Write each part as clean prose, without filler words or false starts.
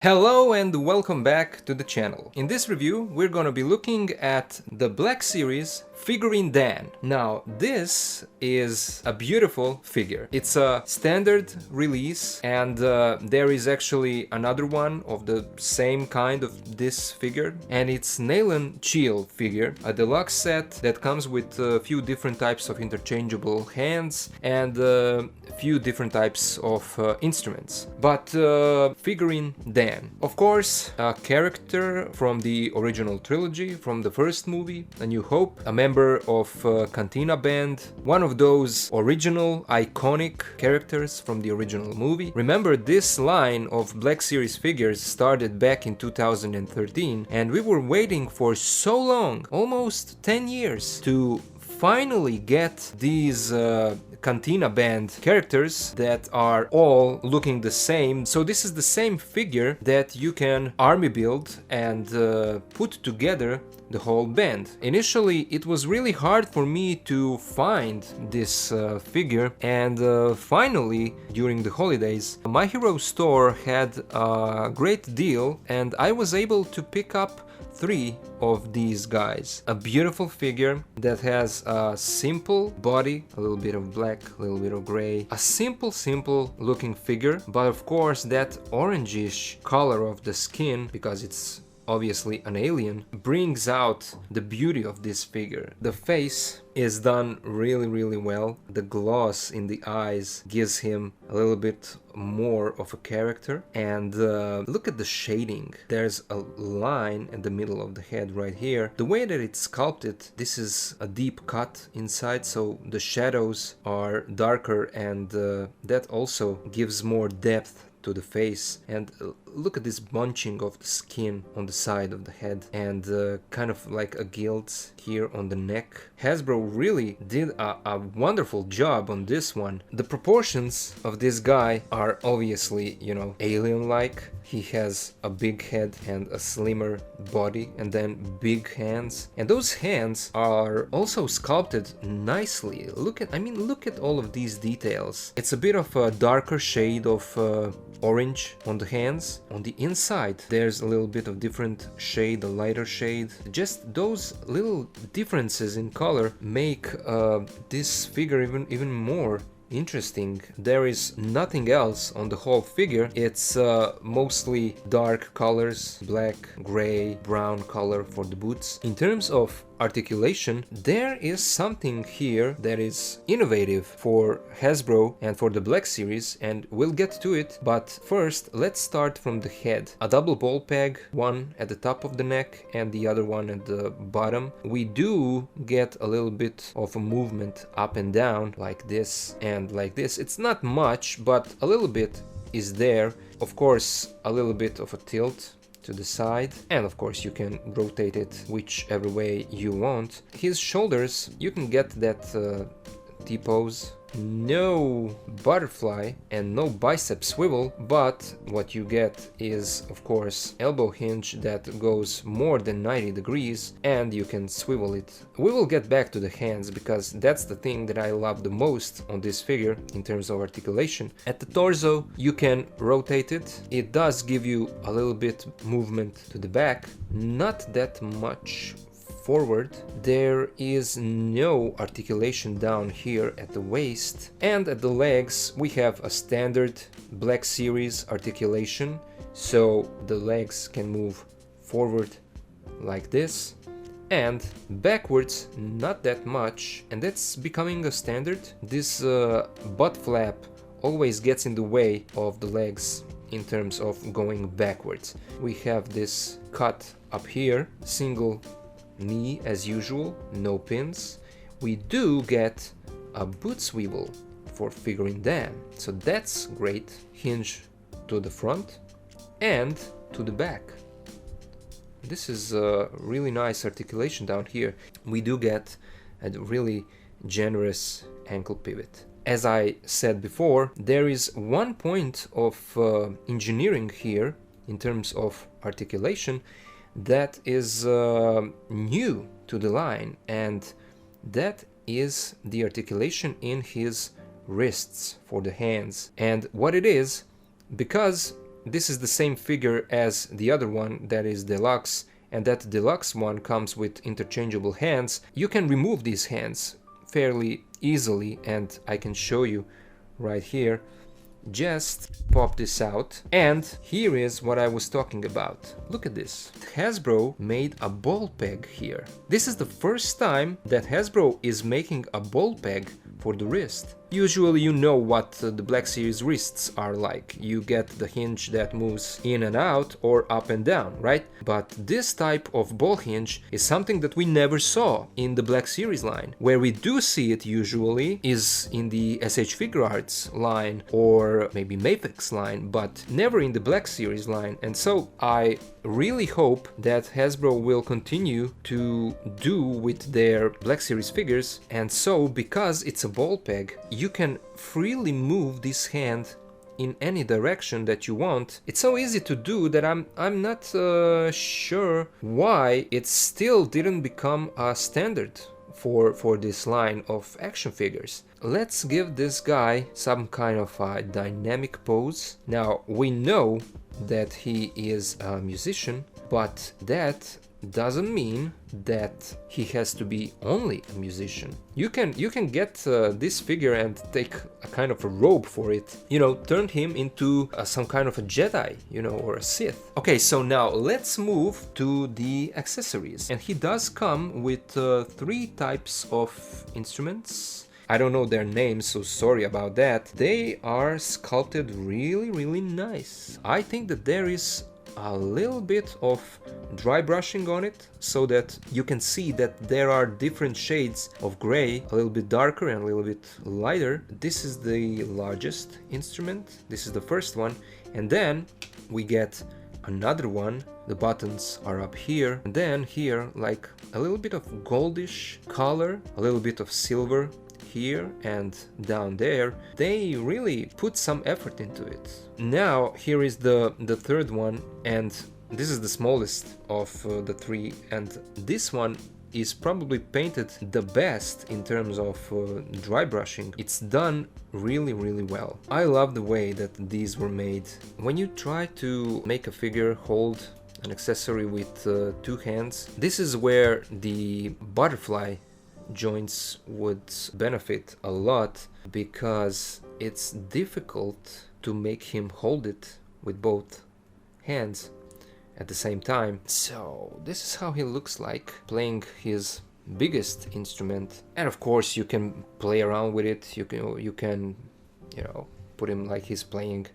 Hello and welcome back to the channel. In this review we're gonna be looking at the Black Series Figrin Dan. Now this is a beautiful figure. It's a standard release and there is actually another one of the same kind of this figure, and it's Nayland Chill figure, a deluxe set that comes with a few different types of interchangeable hands and a few different types of instruments. But Figrin Dan, of course, a character from the original trilogy, from the first movie, A New Hope, a member of Cantina Band, one of those original iconic characters from the original movie. Remember, this line of Black Series figures started back in 2013, and we were waiting for so long, almost 10 years, to finally get these Cantina Band characters that are all looking the same. So this is the same figure that you can army build and put together the whole band. Initially it was really hard for me to find this figure, and finally during the holidays My Hero store had a great deal and I was able to pick up 3 of these guys. A beautiful figure that has a simple body, a little bit of black, a little bit of gray, a simple looking figure, but of course that orangish color of the skin, because it's obviously an alien, brings out the beauty of this figure. The face is done really well. The gloss in the eyes gives him a little bit more of a character, and look at the shading. There's a line in the middle of the head right here. The way that it's sculpted, this is a deep cut inside, so the shadows are darker, and that also gives more depth to the face. And look at this bunching of the skin on the side of the head, and kind of like a gilt here on the neck. Hasbro really did a wonderful job on this one. The proportions of this guy are obviously, you know, alien-like. He has a big head and a slimmer body, and then big hands, and those hands are also sculpted nicely. Look at all of these details. It's a bit of a darker shade of orange on the hands. On the inside there's a little bit of different shade, a lighter shade. Just those little differences in color make this figure even more interesting. There is nothing else on the whole figure. It's mostly dark colors, black, gray, brown color for the boots. In terms of articulation, there is something here that is innovative for Hasbro and for the Black Series, and we'll get to it. But first, let's start from the head. A double ball peg, one at the top of the neck and the other one at the bottom. We do get a little bit of a movement up and down, like this and like this. It's not much, but a little bit is there. Of course, a little bit of a tilt to the side, and of course you can rotate it whichever way you want. His shoulders, you can get that T-pose. No butterfly and no bicep swivel, but what you get is of course elbow hinge that goes more than 90 degrees, and you can swivel it. We will get back to the hands because that's the thing that I love the most on this figure in terms of articulation. At the torso you can rotate it. It does give you a little bit movement to the back, not that much forward. There is no articulation down here at the waist, and at the legs we have a standard Black Series articulation, so the legs can move forward like this and backwards not that much, and that's becoming a standard. This butt flap always gets in the way of the legs in terms of going backwards. We have this cut up here, single knee as usual, no pins. We do get a boot swivel for Figrin Dan, so that's great. Hinge to the front and to the back. This is a really nice articulation down here. We do get a really generous ankle pivot. As I said before, there is one point of engineering here in terms of articulation that is new to the line, and that is the articulation in his wrists for the hands. And what it is, because this is the same figure as the other one that is deluxe, and that deluxe one comes with interchangeable hands. You can remove these hands fairly easily, and I can show you right here. Just pop this out, and here is what I was talking about. Look at this. Hasbro made a ball peg here. This is the first time that Hasbro is making a ball peg for the wrist. Usually you know what the Black Series wrists are like. You get the hinge that moves in and out or up and down, right? But this type of ball hinge is something that we never saw in the Black Series line. Where we do see it usually is in the SH Figuarts line or maybe Maplex line, but never in the Black Series line. And so I really hope that Hasbro will continue to do with their Black Series figures. And so, because it's a ball peg, you can freely move this hand in any direction that you want. It's so easy to do that I'm not sure why it still didn't become a standard for this line of action figures. Let's give this guy some kind of a dynamic pose. Now, we know that he is a musician, but that doesn't mean that he has to be only a musician. You can get this figure and take a kind of a robe for it, you know, turn him into some kind of a Jedi, you know, or a Sith. Okay, so now let's move to the accessories, and he does come with 3 types of instruments. I don't know their names, so sorry about that. They are sculpted really nice. I think that there is a little bit of dry brushing on it, so that you can see that there are different shades of gray, a little bit darker and a little bit lighter. This is the largest instrument. This is the first one, and then we get another one. The buttons are up here, and then here like a little bit of goldish color, a little bit of silver here and down there. They really put some effort into it. Now here is the third one, and this is the smallest of the 3, and this one is probably painted the best in terms of dry brushing. It's done really well. I love the way that these were made. When you try to make a figure hold an accessory with 2 hands, this is where the butterfly joints would benefit a lot, because it's difficult to make him hold it with both hands at the same time. So this is how he looks like playing his biggest instrument. And of course you can play around with it. You can you know, put him like he's playing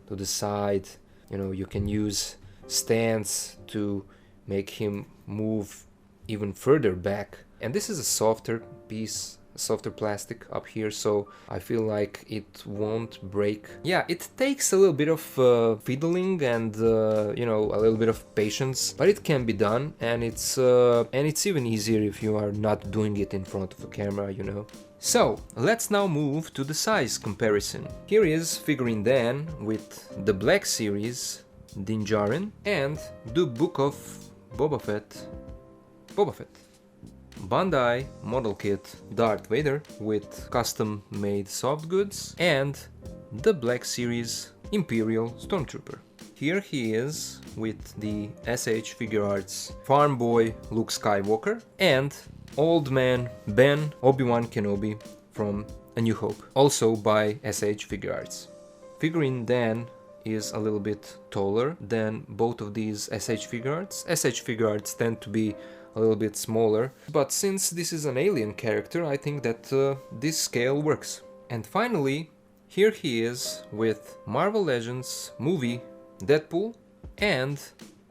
to the side. You know, you can use stands to make him move even further back. And this is a softer piece, a softer plastic up here, so I feel like it won't break. Yeah, it takes a little bit of fiddling and you know, a little bit of patience, but it can be done, and it's even easier if you are not doing it in front of a camera, you know. So let's now move to the size comparison. Here is Figrin Dan with the Black Series Din Djarin and the Book of Boba Fett. Bandai model kit Darth Vader with custom made soft goods, and the Black Series Imperial Stormtrooper. Here he is with the SH Figuarts Farm Boy Luke Skywalker and Old Man Ben Obi-Wan Kenobi from A New Hope, also by SH Figuarts. Figrin Dan is a little bit taller than both of these SH Figuarts. SH Figuarts tend to be a little bit smaller, but since this is an alien character, I think that this scale works. And finally, here he is with Marvel Legends movie Deadpool and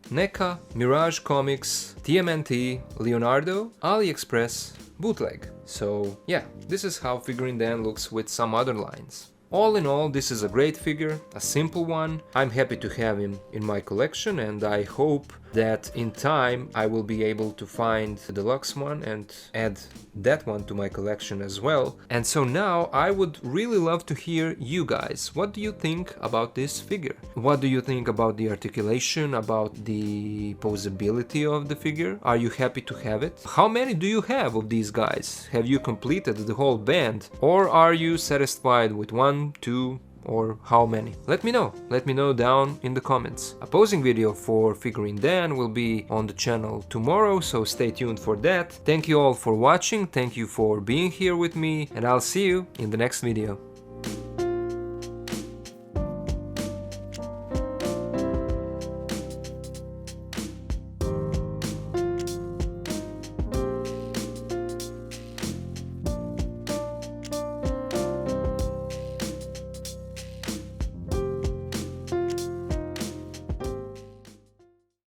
NECA Mirage Comics TMNT Leonardo AliExpress bootleg. So yeah, this is how Figrin Dan looks with some other lines. All in all, this is a great figure, a simple one. I'm happy to have him in my collection, and I hope that in time I will be able to find the deluxe one and add that one to my collection as well. And so now I would really love to hear you guys. What do you think about this figure? What do you think about the articulation, about the posability of the figure? Are you happy to have it? How many do you have of these guys? Have you completed the whole band? Or are you satisfied with 1, 2, or how many? Let me know. Let me know down in the comments. A posing video for Figrin Dan will be on the channel tomorrow, so stay tuned for that. Thank you all for watching, thank you for being here with me, and I'll see you in the next video.